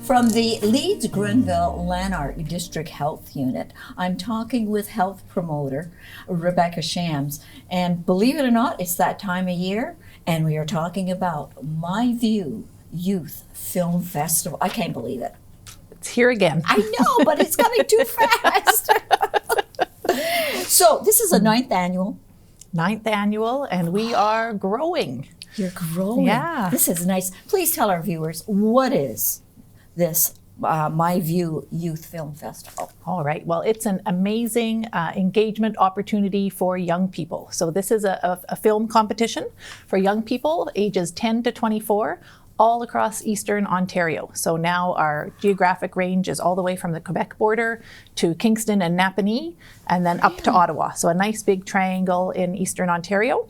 From the Leeds Grenville Lanark District Health Unit, I'm talking with health promoter Rebecca Shams. And believe it or not, it's that time of year, and we are talking about Myview Youth Film Festival. I can't believe it. It's here again. I know, but it's coming too fast. So this is a ninth annual. Ninth annual, and we are growing. You're growing. Yeah. This is nice. Please tell our viewers, what is this Myview Youth Film Festival? All right. Well, it's an amazing engagement opportunity for young people. So this is a film competition for young people ages 10 to 24 all across Eastern Ontario. So now our geographic range is all the way from the Quebec border to Kingston and Napanee, and then up to Ottawa. So a nice big triangle in Eastern Ontario.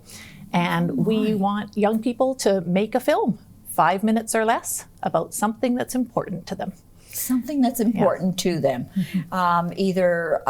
And we want young people to make a film, 5 minutes or less, about something that's important to them. Something that's important to them. Either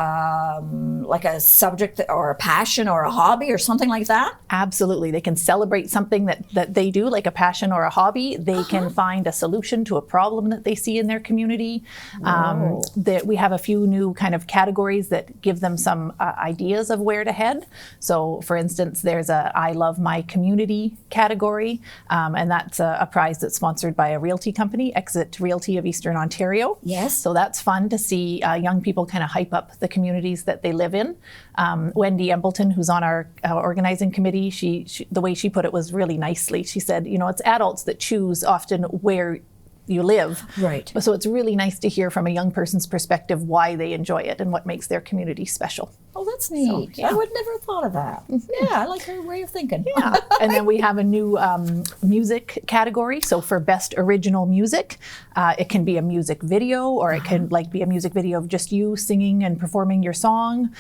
like a subject or a passion or a hobby or something like that? Absolutely. They can celebrate something that they do, like a passion or a hobby. They can find a solution to a problem that they see in their community. We have a few new kind of categories that give them some ideas of where to head. So for instance, there's a I Love My Community category, and that's a prize that's sponsored by a realty company, Exit Realty of Eastern Ontario. Yes. So that's fun to see young people kind of hype up the communities that they live in. Wendy Embleton, who's on our organizing committee, she the way she put it was really nicely. She said, you know, it's adults that choose often where you live. Right. So it's really nice to hear from a young person's perspective why they enjoy it and what makes their community special. Oh, that's neat. I would never have thought of that. Yeah, I like her way of thinking. Yeah. And then we have a new music category. So for best original music, it can be a music video, or it can be a music video of just you singing and performing your song.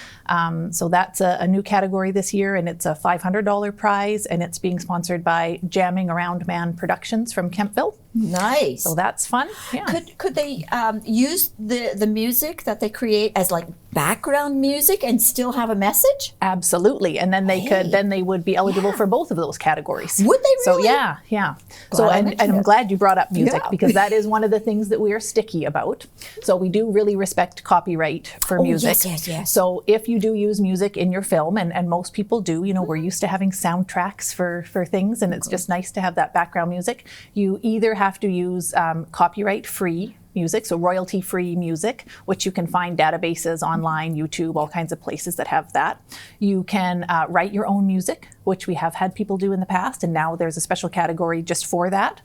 So that's a new category this year, and it's a $500 prize, and it's being sponsored by Jamming Around Man Productions from Kemptville. Nice. So that's fun. Yeah. Could they use the music that they create as like background music and still have a message? Absolutely. And then they would be eligible for both of those categories. Would they really? So yeah. So and I'm glad you brought up music, because that is one of the things that we are sticky about. So we do really respect copyright for music. Yes. So if you do use music in your film, and most people do, you know, we're used to having soundtracks for things, and it's just nice to have that background music. You either have to use copyright-free music, so royalty-free music, which you can find databases online, YouTube, all kinds of places that have that. You can write your own music, which we have had people do in the past, and now there's a special category just for that.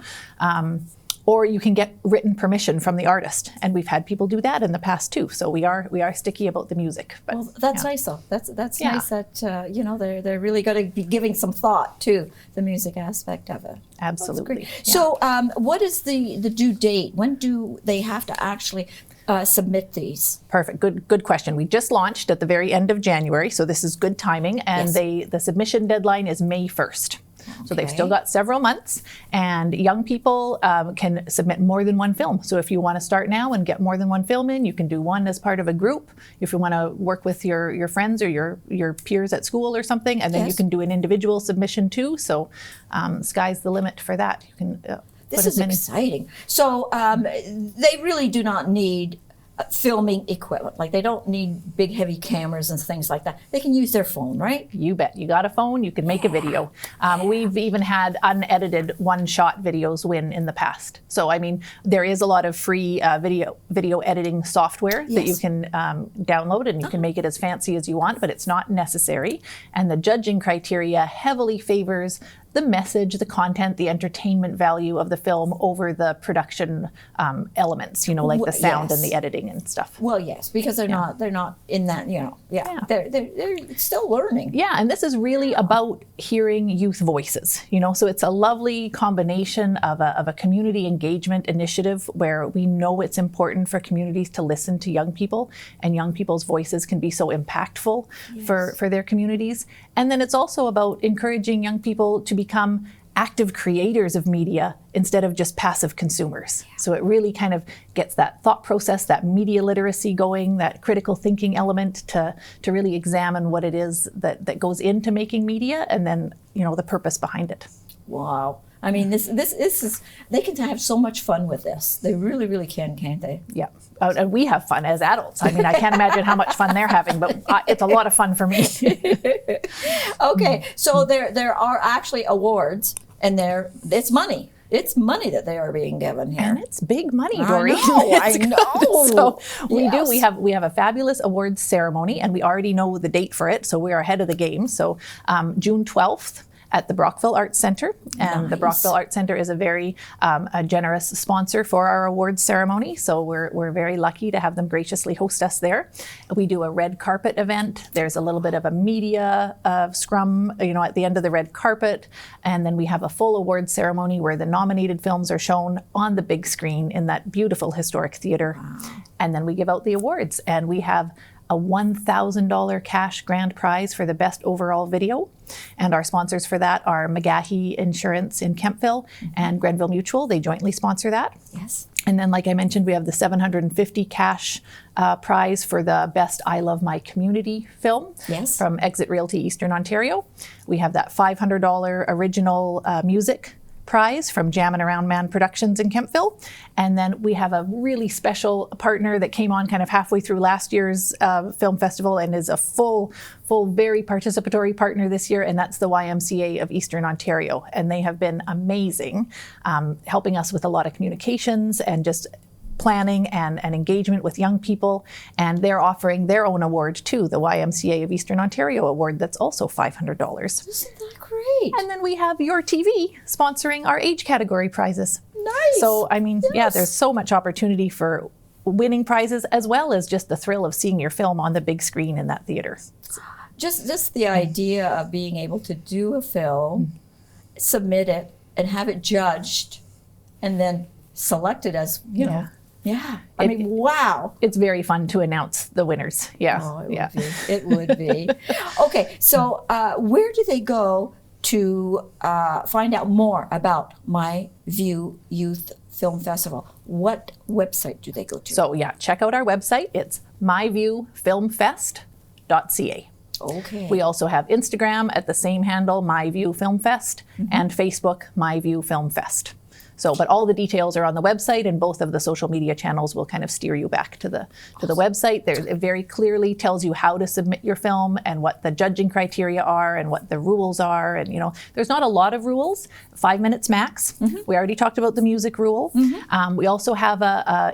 Or you can get written permission from the artist, and we've had people do that in the past too. So we are sticky about the music. But, well, that's nice though. That's nice that you know, they're really going to be giving some thought to the music aspect of it. Absolutely. Yeah. So what is the due date? When do they have to actually submit these? Perfect. Good question. We just launched at the very end of January, so this is good timing, and the submission deadline is May 1st. So they've still got several months, and young people can submit more than one film. So if you want to start now and get more than one film in, you can do one as part of a group. If you want to work with your friends or your peers at school or something, and then you can do an individual submission too. So sky's the limit for that. You can. This is exciting. So they really do not need filming equipment. Like, they don't need big heavy cameras and things like that. They can use their phone, right? You bet. You got a phone, you can make a video. We've even had unedited one-shot videos win in the past. So I mean, there is a lot of free video editing software that you can download, and you can make it as fancy as you want, but it's not necessary. And the judging criteria heavily favors the message, the content, the entertainment value of the film over the production elements, you know, like the sound and the editing and stuff. Well, yes, because they're not in that, you know, they're still learning. Yeah, and this is really about hearing youth voices, you know, so it's a lovely combination of a community engagement initiative where we know it's important for communities to listen to young people, and young people's voices can be so impactful for their communities. And then it's also about encouraging young people to become active creators of media instead of just passive consumers. So it really kind of gets that thought process, that media literacy going, that critical thinking element to really examine what it is that goes into making media, and then, you know, the purpose behind it. Wow. I mean, this is, they can have so much fun with this. They really, really can, can't they? Yeah. And we have fun as adults. I mean, I can't imagine how much fun they're having, but it's a lot of fun for me. Okay, so there are actually awards, and it's money. It's money that they are being given here. And it's big money, Doreen. I know. So we Yes. do. We have a fabulous awards ceremony, and we already know the date for it, so we are ahead of the game. So June 12th. At the Brockville Arts Center, and the Brockville Arts Center is a very a generous sponsor for our awards ceremony, so we're very lucky to have them graciously host us there. We do a red carpet event. There's a little bit of a media scrum, at the end of the red carpet, and then we have a full awards ceremony where the nominated films are shown on the big screen in that beautiful historic theater, and then we give out the awards, and we have a $1,000 cash grand prize for the best overall video. And our sponsors for that are McGahey Insurance in Kempville and Grenville Mutual. They jointly sponsor that. Yes. And then, like I mentioned, we have the $750 cash prize for the best I Love My Community film from Exit Realty Eastern Ontario. We have that $500 original music prize from Jammin' Around Man Productions in Kempville. And then we have a really special partner that came on kind of halfway through last year's film festival and is a full, very participatory partner this year, and that's the YMCA of Eastern Ontario. And they have been amazing, helping us with a lot of communications and just planning and engagement with young people, and they're offering their own award too, the YMCA of Eastern Ontario award, that's also $500. Isn't that great? And then we have YourTV sponsoring our age category prizes. Nice. So, I mean, there's so much opportunity for winning prizes, as well as just the thrill of seeing your film on the big screen in that theater. Just the idea of being able to do a film, submit it, and have it judged, and then selected as, know. Yeah. I mean, wow. It's very fun to announce the winners. Yeah. Oh, it would be. Okay, so where do they go to find out more about Myview Youth Film Festival? What website do they go to? So, check out our website. It's myviewfilmfest.ca. Okay. We also have Instagram at the same handle, Myview Film Fest, and Facebook, Myview Film Fest. So, but all the details are on the website, and both of the social media channels will kind of steer you back to the website. It very clearly tells you how to submit your film and what the judging criteria are and what the rules are. And there's not a lot of rules. 5 minutes max. We already talked about the music rule. We also have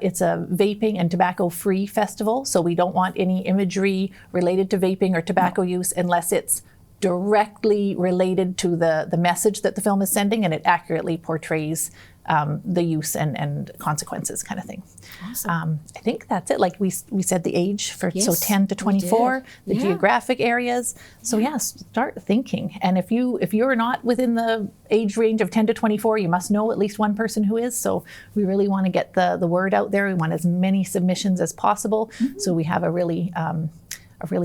it's a vaping and tobacco-free festival, so we don't want any imagery related to vaping or tobacco use unless it's directly related to the message that the film is sending, and it accurately portrays the use and consequences, kind of thing. Awesome. I think that's it. Like we said, the age for so 10 to 24, the geographic areas. So start thinking. And if you're not within the age range of 10 to 24, you must know at least one person who is. So we really want to get the word out there. We want as many submissions as possible. So we have a really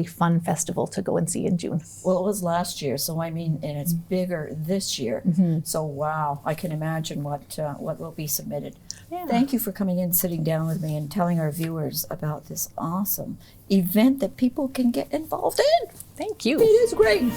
fun festival to go and see in June. Well, it was last year, so I mean, and it's bigger this year. So wow, I can imagine what will be submitted. Yeah. Thank you for coming in, sitting down with me, and telling our viewers about this awesome event that people can get involved in. Thank you. It is great.